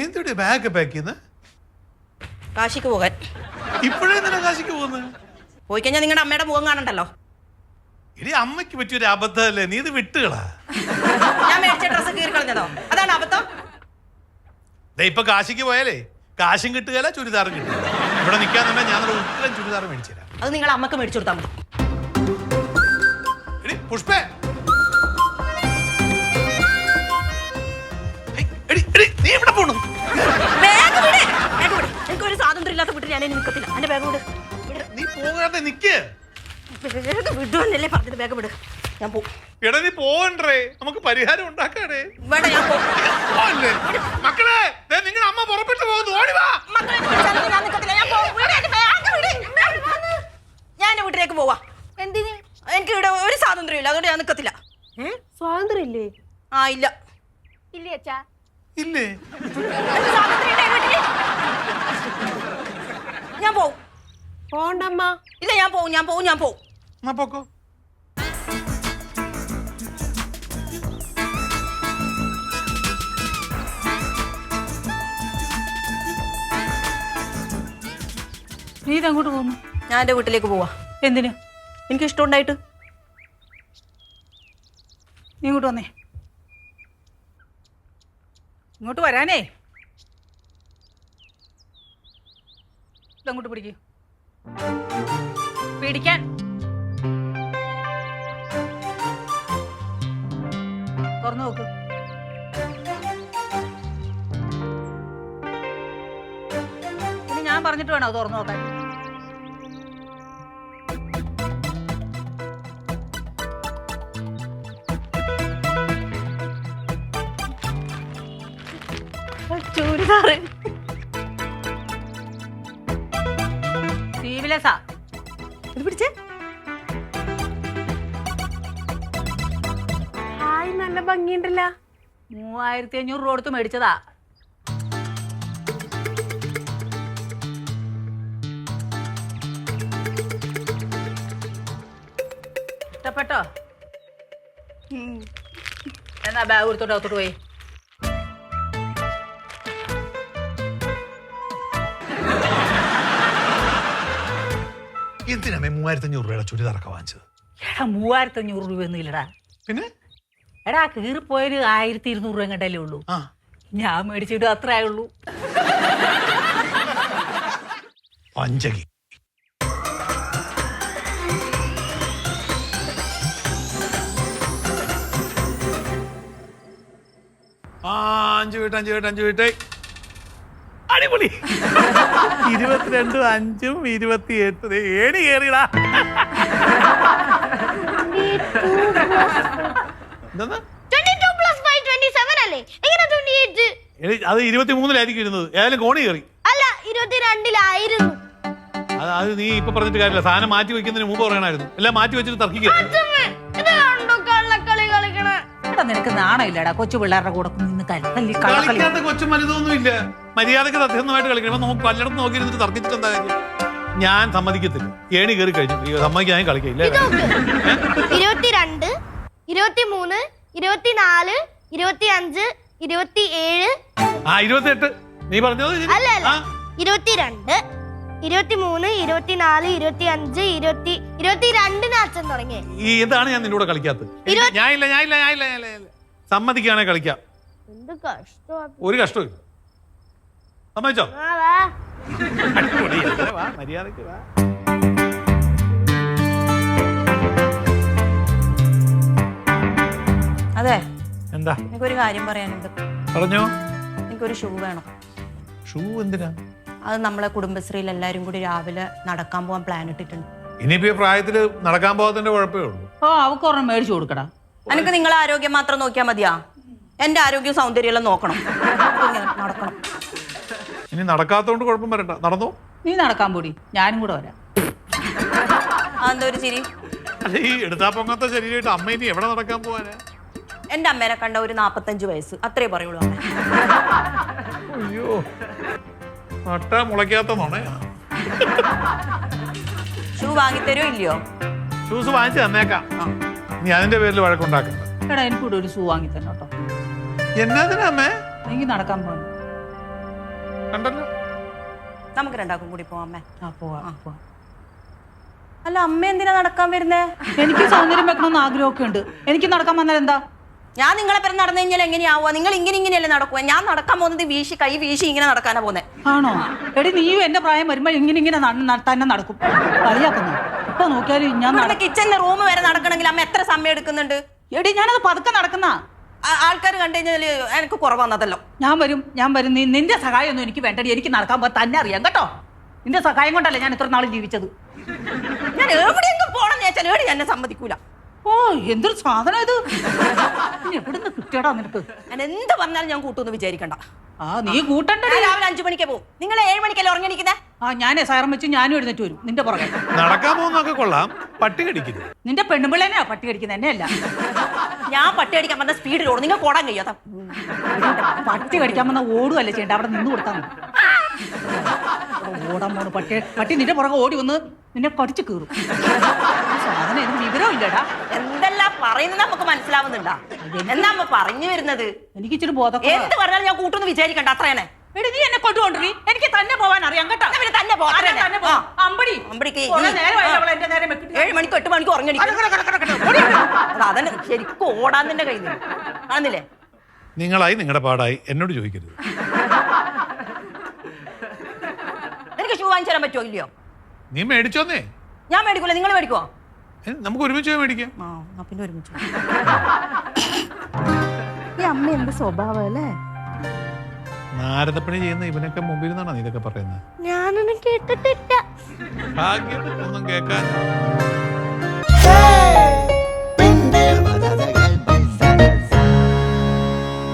നീ എന്തുടെ bag pack ചെയ്യുന്നത്? കാശിക്ക് പോകാൻ. ഇപ്പോഴേ എന്തിനാ കാശിക്ക് പോകുന്നത്? പോയി കഴിഞ്ഞാൽ നിങ്ങളുടെ അമ്മയുടെ മുഖം കാണണ്ടല്ലോ. ഇനി അമ്മയ്ക്ക് പറ്റിയൊരു അബദ്ധമല്ലേ, നീ ഇത് വിട്ടുകളാ. ഞാൻ മേടിച്ച ഡ്രസ്സ് കീറി കളഞ്ഞതോ? അതാണ് അബദ്ധം. ഇപ്പൊ കാശിക്ക് പോയാലേ കാശും കിട്ടുകയല്ല, ചുരിദാറും കിട്ടുക. ഇവിടെ നിൽക്കാന്നുണ്ടെ ഞാൻ ഉത്തരം ചുരിദാർ മേടിച്ചു തരാം. അത് നിങ്ങളെ അമ്മക്ക് മേടിച്ചു കൊടുത്താൽ മതി. പുഷ്പേ, നീ എവിടെ പോണു? എനിക്കൊരു സ്വാതന്ത്ര്യം ഇല്ലാത്ത വീട്ടിൽ ഞാൻ നിൽക്കത്തില്ല. എന്റെ ബാഗ് വിട്. നീ പോകാതെ നിക്ക്. വിടുവന്നല്ലേ പറഞ്ഞത്. ബാഗ് വിട്, ഞാൻ പോകും. എടാ നീ പോകണ്ടേ, നമുക്ക് പരിഹാരം ഉണ്ടാക്കാടേ. വേണ്ട, ഞാൻ പോകും. മക്കളെ, നിങ്ങളുടെ അമ്മ പുറപ്പെട്ടു പോകുന്നു, ഓടി വാ. ഞാൻ എന്റെ വീട്ടിലേക്ക് പോവാ. എന്തിന്? എനിക്ക് ഇവിടെ ഒരു സ്വാതന്ത്ര്യം ഇല്ല, അതുകൊണ്ട് ഞാൻ നിൽക്കത്തില്ല. സ്വാതന്ത്ര്യം ഇല്ലേ? ആ, ഇല്ല. ഇല്ലേ അച്ഛാ? ഇല്ലേ? ഞാൻ പോവും. പോണ്ടമ്മ. ഇല്ല, ഞാൻ പോവും, ഞാൻ പോവും, ഞാൻ പോവും. എന്നാ പോക്കോ. നീ ഇതങ്ങോട്ട് പോകുന്നു? ഞാൻ എന്റെ വീട്ടിലേക്ക് പോവാ. എന്തിന്? എനിക്ക് ഇഷ്ടമുണ്ടായിട്ട്. നീ ഇങ്ങോട്ട് വന്നേ. ഇങ്ങോട്ട് വരാനേ. ഇതങ്ങോട്ട് പിടിക്കൂ. പിടിക്കാൻ. തുറന്നു നോക്ക്. ഇനി ഞാൻ പറഞ്ഞിട്ട് വേണോ തുറന്നു നോക്കാൻ? ചൂരിദാറ്. സീവിലസാ ഇത് പിടിച്ചേ. ഹായ്, നല്ല ഭംഗിയുണ്ടല്ലോ. 3500 രൂപ കൊടുത്ത് മേടിച്ചതാ. ഇഷ്ടപ്പെട്ടോ? എന്നാ ബാഗ് കൊടുത്തോട്ട് അകത്തോട്ട് പോയി. എന്തിനാ 3500 രൂപയുടെ ചുരിദാറൊക്കെ വാങ്ങിച്ചത്? എടാ 3500 രൂപയൊന്നും ഇല്ലടാ. പിന്നെ എടാ കീറിപ്പോയൊരു 1200 രൂപ കണ്ടല്ലേ ഉള്ളൂ. ഞാൻ മേടിച്ചിട്ട് അത്രേ ആയുള്ളൂ. പഞ്ചകി അഞ്ചു വീട്ടെ അടിപൊളി. 22, 5, 28 ഏണി കേറിടാ. അത് 23-ലായിരിക്കും ഇരുന്നത്. ഏതായാലും കോണി കയറി. അല്ല, 22-ലായിരുന്നു. അത് നീ ഇപ്പൊ പറഞ്ഞിട്ട് കാര്യമില്ല. സാധനം മാറ്റി വെക്കുന്നതിന് മുമ്പ് പറയണമായിരുന്നു. എല്ലാം മാറ്റി വെച്ചിട്ട് തർക്കിക്കുക. എടാ നിനക്ക് നാണമില്ലടാ കൊച്ചു പിള്ളേരുടെ കൂടെ നിന്ന് കളിക്കാത്ത കൊച്ചും വലുതൊന്നും ഇല്ല. മര്യാദക്ക് സത്യസന്ധമായിട്ട് കളിക്കണം. നമുക്ക് പലയിടത്തും നോക്കിയിരുന്നിട്ട് തർക്കിച്ചിട്ട് എന്താ കാര്യം? ഞാൻ സമ്മതിക്കത്തില്ല. ഏണി കയറി കഴിഞ്ഞു. സമ്മതിക്കാൻ ഞാൻ കളിക്കില്ല. 22, 23, 24, 25, 27. 28 നീ പറഞ്ഞത്? അല്ല, 22, 23, 24, 25, 22 അച്ഛൻ തുടങ്ങി. ഈ എന്താണ് ഞാൻ നിന്നോട് കളിക്കാത്തത്? ഞാനില്ല. സമ്മതിക്കുകയാണെ കളിക്കാം. എന്ത് കഷ്ടം. ഒരു കഷ്ടമില്ല. സമ്മതിച്ചോ? മര്യാദക്ക് വാ. അതെ, എന്താ? എനിക്കൊരു കാര്യം പറയാനുണ്ട്. പറഞ്ഞോ. എനിക്കൊരു ഷൂ വേണം. ഷൂ എന്തിനാ? അത് നമ്മളെ കുടുംബശ്രീയിൽ എല്ലാരും കൂടി രാവിലെ നടക്കാൻ പോകാൻ പ്ലാൻ ഇട്ടിട്ടുണ്ട്. ഇനിയിപ്പോ പ്രായത്തില് നടക്കാൻ പോകാത്തതിന്റെ കുഴപ്പമേ ഉള്ളൂ. അവക്ക് ഒരെണ്ണം മേടിച്ചു കൊടുക്കടാ. എനിക്ക് നിങ്ങളെ ആരോഗ്യം മാത്രം നോക്കിയാൽ മതിയാ? എന്റെ ആരോഗ്യവും സൗന്ദര്യം എല്ലാം നോക്കണം. നടക്കണം. ഇനി നടക്കാത്തോണ്ട് കുഴപ്പം വരണ്ട. നടന്നോ? നീ നടക്കാൻ പോടി, ഞാനും കൂടെ വരാം. അതെന്താ ഒരു ചിരി? അല്ല, ഈ എടുത്താ പൊങ്ങാത്ത ശരീരമായിട്ട് അമ്മ ഇനി എവിടെ നടക്കാൻ പോവാനാ? എന്റെ അമ്മേനെ കണ്ട ഒരു 45 വയസ്സ് അത്രേ പറയുള്ളൂ അമ്മ. അയ്യോ, നട്ടാ മുളയ്ക്കാത്ത നുണയാ. ഷൂ വാങ്ങിത്തരോ ഇല്ലയോ? ഷൂസ് വാങ്ങിച്ചു തന്നേക്കാം. നീ അതിന്റെ പേരിൽ വഴക്കുണ്ടാക്കണ്ട. എടാ എനിക്കൂടെ ഒരു ഷൂ വാങ്ങി തന്നെ കേട്ടോ. എന്നാ അമ്മേ? എനിക്ക് നടക്കാൻ പോകണം. കണ്ടല്ലോ. നമുക്ക് രണ്ടാക്കും കൂടി പോവാം അമ്മേ. പോവാ. അല്ല അമ്മ എന്തിനാ നടക്കാൻ വരുന്നേ? എനിക്ക് സൗന്ദര്യം വെക്കണമെന്ന് ആഗ്രഹമൊക്കെ ഉണ്ട്. എനിക്ക് നടക്കാൻ വന്നാൽ എന്താ? ഞാൻ നിങ്ങളെ പേര് നടന്നു കഴിഞ്ഞാൽ എങ്ങനെയാവുക? നിങ്ങൾ ഇങ്ങനെയല്ലേ നടക്കുക? ഞാൻ നടക്കാൻ പോകുന്നത് വീശി കൈ വീശി ഇങ്ങനെ നടക്കാനാ പോകുന്നത്. ആണോ? എടി നീയും എന്റെ പ്രായം വരുമ്പോ ഇങ്ങനെ തന്നെ നടക്കും. കളിയാക്കുന്നു. ഇപ്പൊ നോക്കിയാലും ഞാൻ കിച്ചണിലെ റൂം വരെ നടക്കണമെങ്കിൽ അമ്മ എത്ര സമയം എടുക്കുന്നുണ്ട്? എടി ഞാനത് പതുക്കെ നടക്കുന്ന ആൾക്കാർ കണ്ടു കഴിഞ്ഞാൽ എനിക്ക് കുറവാന്നതല്ലോ. ഞാൻ വരും. നിന്റെ സഹായം ഒന്നും എനിക്ക് വേണ്ടടി. എനിക്ക് നടക്കാൻ പോ തന്നെ അറിയാം കേട്ടോ. നിന്റെ സഹായം കൊണ്ടല്ലേ ഞാൻ ഇത്ര നാൾ ജീവിച്ചത്. ഞാൻ എവിടെയെങ്കിലും പോണെന്ന് വെച്ചാൽ ഏടി എന്നെ സമ്മതിക്കൂല. ഓ എന്തൊരു സാധനം ഇത്! എവിടുന്ന് കിട്ടിയടാ നിനക്ക്? ഞാൻ എന്ത് പറഞ്ഞാലും ഞാൻ കൂട്ടൂന്ന് വിചാരിക്കണ്ട. നീ കൂട്ടണ്ട. രാവിലെ 5 മണിക്ക് പോകും. നിങ്ങൾ 7 മണിക്കല്ലേ ഉറങ്ങിയിരിക്കുന്നേ? ഞാനേ സയറം വെച്ച് ഞാനും എഴുന്നേറ്റ് വരും നിന്റെ പുറകെ. നടക്കാൻ പോകുന്നൊക്കെ കൊള്ളാം, പട്ടി കടിക്കരുത്. നിന്റെ പെണ്ണുപിള്ളേനെയാ പട്ടി കടിക്കുന്നത്, എന്നെയല്ല. ഞാൻ പട്ടി കടിക്കാൻ വന്ന സ്പീഡിൽ ഓടും. നിങ്ങൾ ഓടാൻ കഴിയാത്ത പട്ടി കടിക്കാൻ വന്ന ഓടുകയല്ലേ ചെയ്യണ്ട, അവിടെ നിന്ന് കൊടുത്താൽ മതി. ഓടാൻ പോണു പട്ടി നിന്റെ പുറകെ ഓടി വന്ന് നിന്നെ കടിച്ചു കീറും. സാധനം എനിക്ക് വിവരം ഇല്ലടാ. എന്തെല്ലാം പറയുന്നത് നമുക്ക് മനസ്സിലാവുന്നുണ്ടാ? എന്താ അമ്മ പറഞ്ഞു വരുന്നത്? എനിക്ക് ഇച്ചിരി ബോധം. എന്ത് പറഞ്ഞാലും ഞാൻ കൂട്ടൊന്ന് വിചാരിക്കണ്ട, അത്രയാണ്. എടി നീ എന്നെ കൊണ്ടുകൊണ്ടി. എനിക്ക് തന്നെ പോവാൻ അറിയാം കേട്ടോ. തന്നെ പോ. 7 മണിക്ക് 8 മണിക്ക് ഉറങ്ങണിക്കും. അതന്നെ ശരിക്കും ഓടാൻ തന്നെ കഴിയുന്നില്ല. കാണുന്നില്ലേ? നിങ്ങളായി നിങ്ങളുടെ പാടായി എന്നോട് ചോദിക്കരുത്. എനിക്ക് ഷൂ വാങ്ങിച്ചു തരാൻ പറ്റുമോ ഇല്ലയോ? നീ മേടിച്ചോന്നേ. ഞാൻ മേടിക്കൂല, നിങ്ങൾ മേടിക്കുവോ? നമുക്ക് ഒരുമിച്ച് മേടിക്കാം. പിന്നെ ഒരുമിച്ച്. ഈ അമ്മ എന്ത് സ്വഭാവം അല്ലേ? നാരദപ്പണി ചെയ്യുന്ന ഇവനൊക്കെ മുമ്പിൽ നിന്നാണോ നീ ഇതൊക്കെ പറയുന്നത്? ഞാനൊന്നും കേട്ടിട്ടില്ല. ഭാഗ്യം ഒന്നും കേൾക്കാൻ.